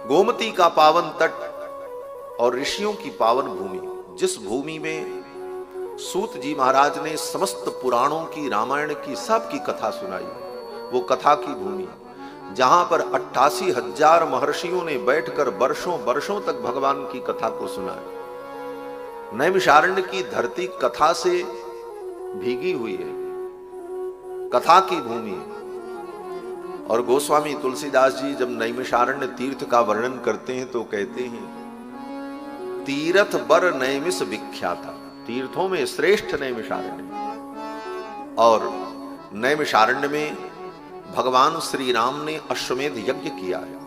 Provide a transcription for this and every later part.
गोमती का पावन तट और ऋषियों की पावन भूमि, जिस भूमि में सूत जी महाराज ने समस्त पुराणों की, रामायण की, सब की कथा सुनाई, वो कथा की भूमि, जहां पर 88,000 महर्षियों ने बैठकर वर्षों वर्षों तक भगवान की कथा को सुना है। नैमिषारण्य की धरती कथा से भीगी हुई है, कथा की भूमि। और गोस्वामी तुलसीदास जी जब नैमिषारण्य तीर्थ का वर्णन करते हैं तो कहते हैं, तीर्थ बर नैमिष विख्याता, तीर्थों में श्रेष्ठ नैमिषारण्य। और नैमिषारण्य में भगवान श्री राम ने अश्वमेध यज्ञ किया है,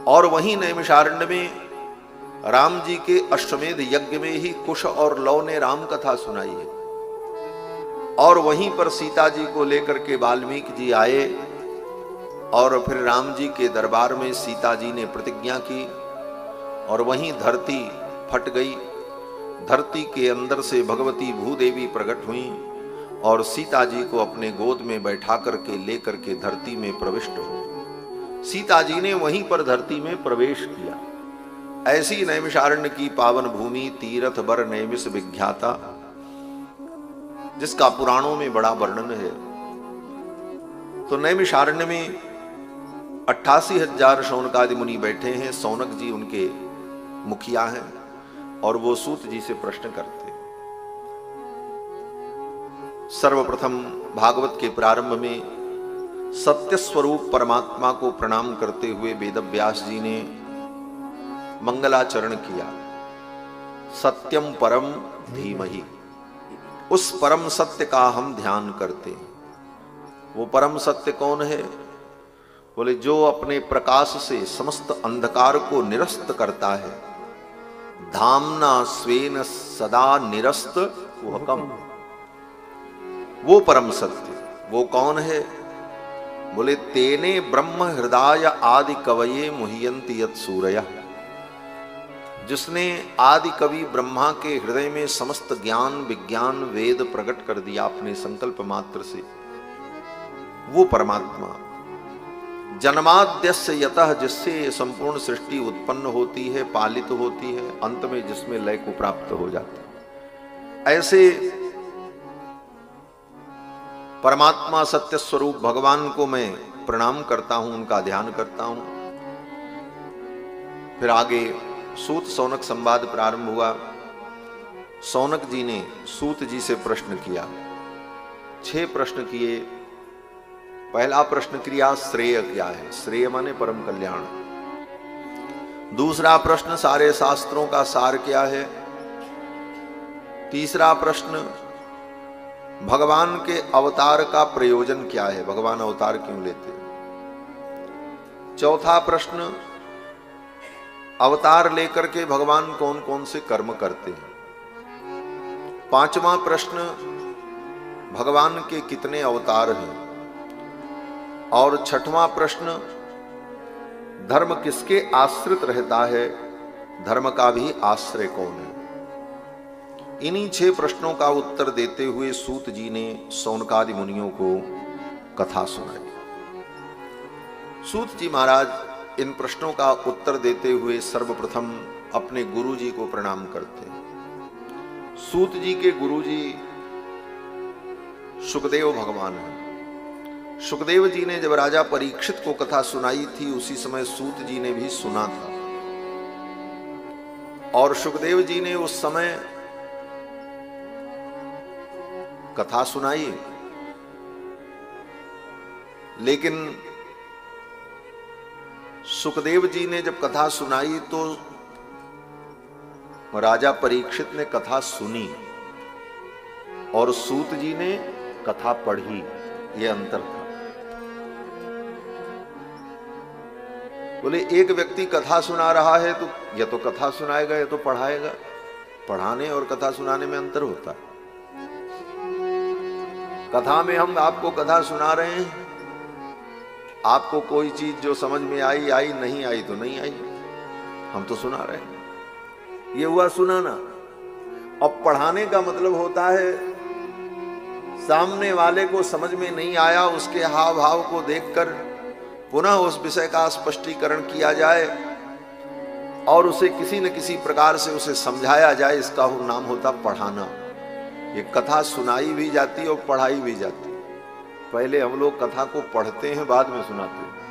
और वहीं नैमिषारण्य में राम जी के अश्वमेध यज्ञ में ही कुश और लव ने राम कथा सुनाई है। और वहीं पर सीता जी को लेकर के वाल्मीकि जी आए, और फिर राम जी के दरबार में सीता जी ने प्रतिज्ञा की, और वहीं धरती फट गई। धरती के अंदर से भगवती भूदेवी प्रकट हुई और सीता जी को अपने गोद में बैठा करके लेकर के धरती में प्रविष्ट हो। सीता जी ने वहीं पर धरती में प्रवेश किया। ऐसी नैमिषारण्य की पावन भूमि, तीर्थ बर नैमिष विख्याता, जिसका पुराणों में बड़ा वर्णन है। तो नैमिषारण्य में 88,000 शौनकादि मुनि बैठे हैं। शौनक जी उनके मुखिया हैं, और वो सूत जी से प्रश्न करते। सर्वप्रथम भागवत के प्रारंभ में सत्य स्वरूप परमात्मा को प्रणाम करते हुए वेदव्यास जी ने मंगलाचरण किया। सत्यम परम धीमहि, उस परम सत्य का हम ध्यान करते हैं। वो परम सत्य कौन है? बोले, जो अपने प्रकाश से समस्त अंधकार को निरस्त करता है। धामना स्वेन सदा निरस्त वहकम, वो परम सत्य। वो कौन है? बोले, तेने ब्रह्म हृदय आदि कवये मुह्यन्ति यत् सूरयः, जिसने आदि कवि ब्रह्मा के हृदय में समस्त ज्ञान विज्ञान वेद प्रकट कर दिया अपने संकल्प मात्र से, वो परमात्मा। जन्माद्यस्य यतः, जिससे संपूर्ण सृष्टि उत्पन्न होती है, पालित होती है, अंत में जिसमें लय को प्राप्त हो जाती है। ऐसे परमात्मा सत्य स्वरूप भगवान को मैं प्रणाम करता हूं, उनका ध्यान करता हूं। फिर आगे सूत शौनक संवाद प्रारंभ हुआ। शौनक जी ने सूत जी से प्रश्न किया। 6 प्रश्न किए। पहला प्रश्न किया, श्रेय क्या है? श्रेय माने परम कल्याण। दूसरा प्रश्न, सारे शास्त्रों का सार क्या है? तीसरा प्रश्न, भगवान के अवतार का प्रयोजन क्या है? भगवान अवतार क्यों लेते? चौथा प्रश्न, अवतार लेकर के भगवान कौन कौन से कर्म करते हैं? पांचवा प्रश्न, भगवान के कितने अवतार हैं? और छठवां प्रश्न, धर्म किसके आश्रित रहता है? धर्म का भी आश्रय कौन है? इन्हीं 6 प्रश्नों का उत्तर देते हुए सूत जी ने शौनकादि मुनियों को कथा सुनाई। सूत जी महाराज इन प्रश्नों का उत्तर देते हुए सर्वप्रथम अपने गुरु जी को प्रणाम करते हैं। सूत जी के गुरु जी सुखदेव भगवान हैं। सुखदेव जी ने जब राजा परीक्षित को कथा सुनाई थी, उसी समय सूत जी ने भी सुना था। और सुखदेव जी ने उस समय कथा सुनाई, लेकिन सुखदेव जी ने जब कथा सुनाई तो राजा परीक्षित ने कथा सुनी और सूत जी ने कथा पढ़ी। ये अंतर था। बोले, एक व्यक्ति कथा सुना रहा है तो या तो कथा सुनाएगा या तो पढ़ाएगा। पढ़ाने और कथा सुनाने में अंतर होता है। कथा में हम आपको कथा सुना रहे हैं, आपको कोई चीज जो समझ में आई आई, नहीं आई तो नहीं आई, हम तो सुना रहे हैं। ये हुआ सुनाना। अब पढ़ाने का मतलब होता है सामने वाले को समझ में नहीं आया, उसके हाव भाव को देखकर पुनः उस विषय का स्पष्टीकरण किया जाए और उसे किसी न किसी प्रकार से उसे समझाया जाए, इसका नाम होता पढ़ाना। ये कथा सुनाई भी जाती है और पढ़ाई भी जाती है। पहले हम लोग कथा को पढ़ते हैं, बाद में सुनाते हैं।